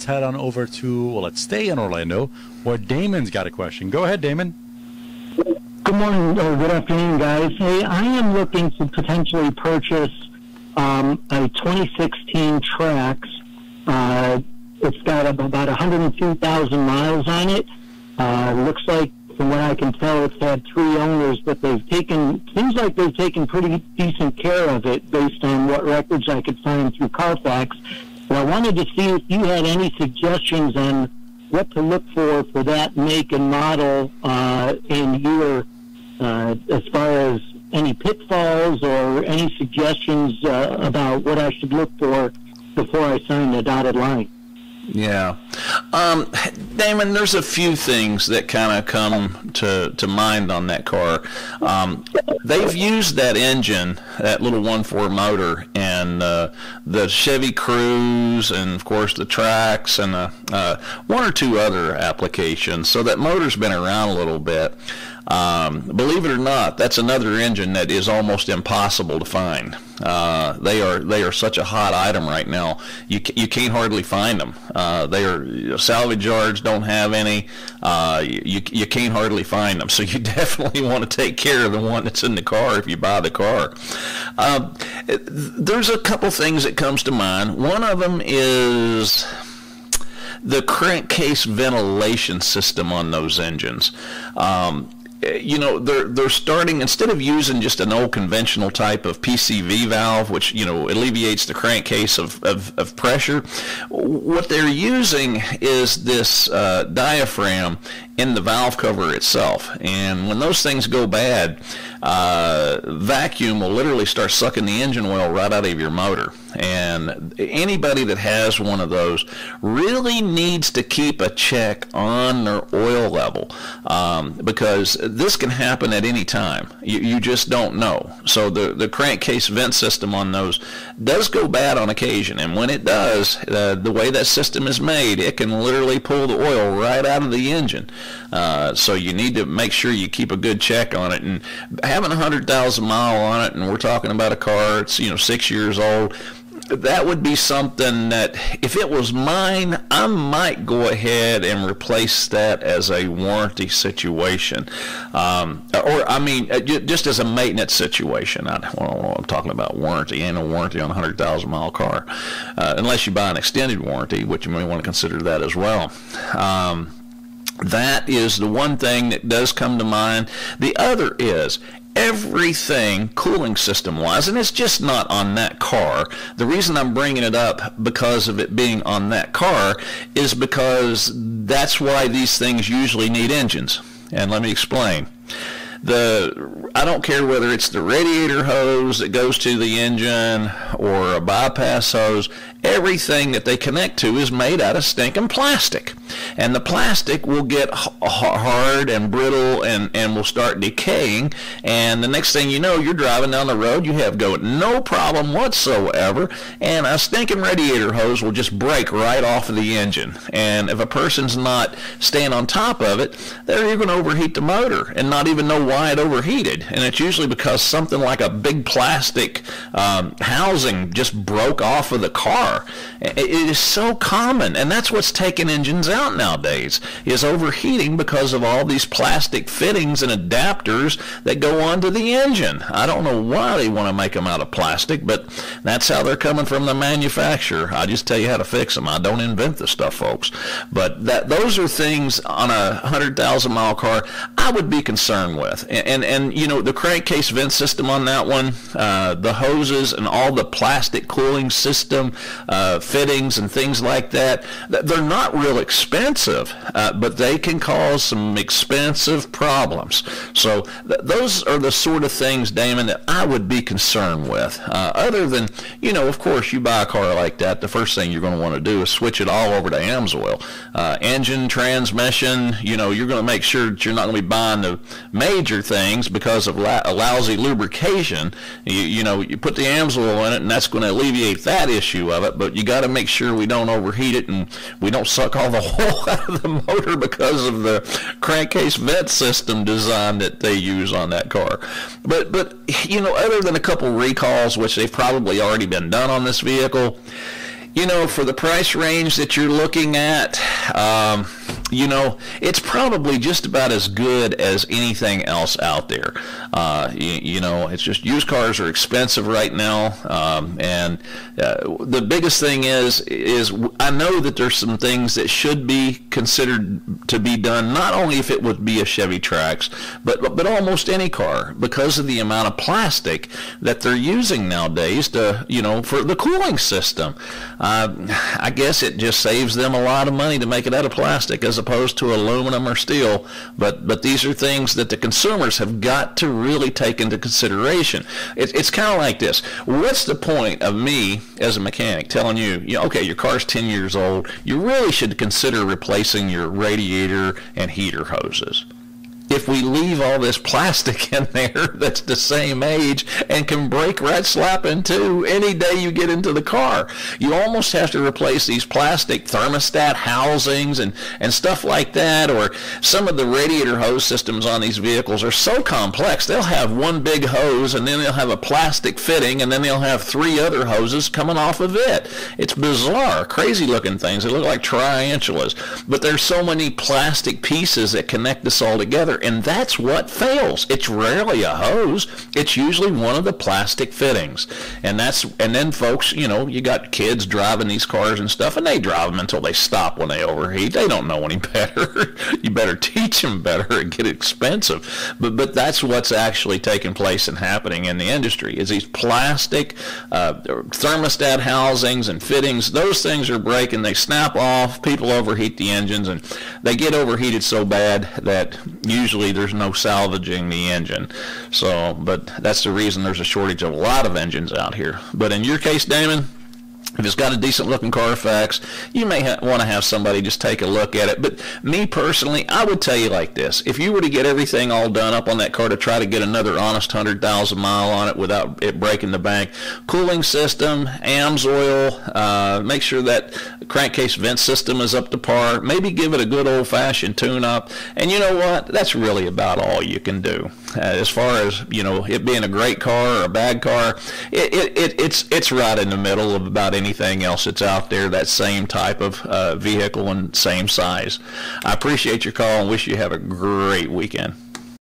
Let's head on over to, well, let's stay in Orlando, where Damon's got a question. Go ahead, Damon. Good morning, or good afternoon, guys. Hey, I am looking to potentially purchase a 2016 Trax. It's got about 102,000 miles on it. Looks like, from what I can tell, it's had 3 owners, but seems like they've taken pretty decent care of it based on what records I could find through Carfax. But I wanted to see if you had any suggestions on what to look for that make and model in your, as far as any pitfalls or any suggestions about what I should look for before I sign the dotted line. Yeah. Damon, there's a few things that kind of come to mind on that car. They've used that engine, that little 1.4 motor, and the Chevy Cruze, and of course the Trax, and 1 or 2 other applications. So that motor's been around a little bit. Believe it or not, that's another engine that is almost impossible to find. They are such a hot item right now. You can't hardly find them. They are salvage yards don't have any. You can't hardly find them. So you definitely want to take care of the one that's in the car if you buy the car. There's a couple things that comes to mind. One of them is the crankcase ventilation system on those engines. You know, they're starting, instead of using just an old conventional type of PCV valve, which, you know, alleviates the crankcase of pressure, what they're using is this diaphragm in the valve cover itself. And when those things go bad, vacuum will literally start sucking the engine oil right out of your motor. And anybody that has one of those really needs to keep a check on their oil level, because this can happen at any time. You just don't know. So the crankcase vent system on those does go bad on occasion, and when it does, the way that system is made, it can literally pull the oil right out of the engine. So you need to make sure you keep a good check on it. And having 100,000 mile on it, and we're talking about a car, it's 6 years old, that would be something that, if it was mine, I might go ahead and replace that as a warranty situation. Just as a maintenance situation. I don't know, I'm talking about warranty. Ain't no warranty on a 100,000 mile car. Unless you buy an extended warranty, which you may want to consider that as well. That is the one thing that does come to mind. The other is everything cooling system wise, and it's just not on that car. The reason I'm bringing it up because of it being on that car is because that's why these things usually need engines. And let me explain. I don't care whether it's the radiator hose that goes to the engine or a bypass hose, everything that they connect to is made out of stinking plastic. And the plastic will get hard and brittle and will start decaying. And the next thing you know, you're driving down the road, you have no problem whatsoever, and a stinking radiator hose will just break right off of the engine. And if a person's not staying on top of it, they're even overheat the motor and not even know why it overheated. And it's usually because something like a big plastic housing just broke off of the car. It is so common, and that's what's taking engines out nowadays, is overheating because of all these plastic fittings and adapters that go onto the engine. I don't know why they want to make them out of plastic, but that's how they're coming from the manufacturer. I just tell you how to fix them. I don't invent the stuff, folks. But those are things on a 100,000 mile car I would be concerned with. And you know, the crankcase vent system on that one, the hoses and all the plastic cooling system fittings and things like that, they're not real expensive, but they can cause some expensive problems. So those are the sort of things, Damon, that I would be concerned with. Other than, you know, of course, you buy a car like that, the first thing you're going to want to do is switch it all over to AMSOIL. Engine, transmission, you know, you're going to make sure that you're not going to be buying the major things because of a lousy lubrication. You know, you put the AMSOIL in it, and that's going to alleviate that issue of it, but you got to make sure we don't overheat it and we don't suck all the oil out of the motor because of the crankcase vent system design that they use on that car. But you know, other than a couple recalls, which they've probably already been done on this vehicle, You know, for the price range that you're looking at, you know, it's probably just about as good as anything else out there. You know, it's just used cars are expensive right now, and the biggest thing is I know that there's some things that should be considered to be done, not only if it would be a Chevy Trax, but almost any car, because of the amount of plastic that they're using nowadays to, you know, for the cooling system. I guess it just saves them a lot of money to make it out of plastic as opposed to aluminum or steel, but these are things that the consumers have got to really take into consideration. It's kind of like this. What's the point of me as a mechanic telling you, okay, your car's 10 years old, you really should consider replacing your radiator and heater hoses, if we leave all this plastic in there that's the same age and can break right slap in two any day you get into the car? You almost have to replace these plastic thermostat housings and stuff like that, or some of the radiator hose systems on these vehicles are so complex. They'll have one big hose, and then they'll have a plastic fitting, and then they'll have 3 other hoses coming off of it. It's bizarre, crazy looking things. They look like triantulas, but there's so many plastic pieces that connect this all together, and that's what fails. It's rarely a hose. It's usually one of the plastic fittings. And then folks, you got kids driving these cars and stuff, and they drive them until they stop when they overheat. They don't know any better. You better teach them better and get expensive. But that's what's actually taking place and happening in the industry, is these plastic thermostat housings and fittings. Those things are breaking. They snap off. People overheat the engines, and they get overheated so bad that usually there's no salvaging the engine. So, but that's the reason there's a shortage of a lot of engines out here. But in your case, Damon, if it's got a decent looking Carfax, you may want to have somebody just take a look at it. But me personally, I would tell you like this. If you were to get everything all done up on that car to try to get another honest 100,000 mile on it without it breaking the bank, cooling system, AMS oil, make sure that crankcase vent system is up to par, maybe give it a good old-fashioned tune-up, and you know what? That's really about all you can do. As far as, it being a great car or a bad car, it's right in the middle of about anything else that's out there, that same type of vehicle and same size. I appreciate your call and wish you have a great weekend.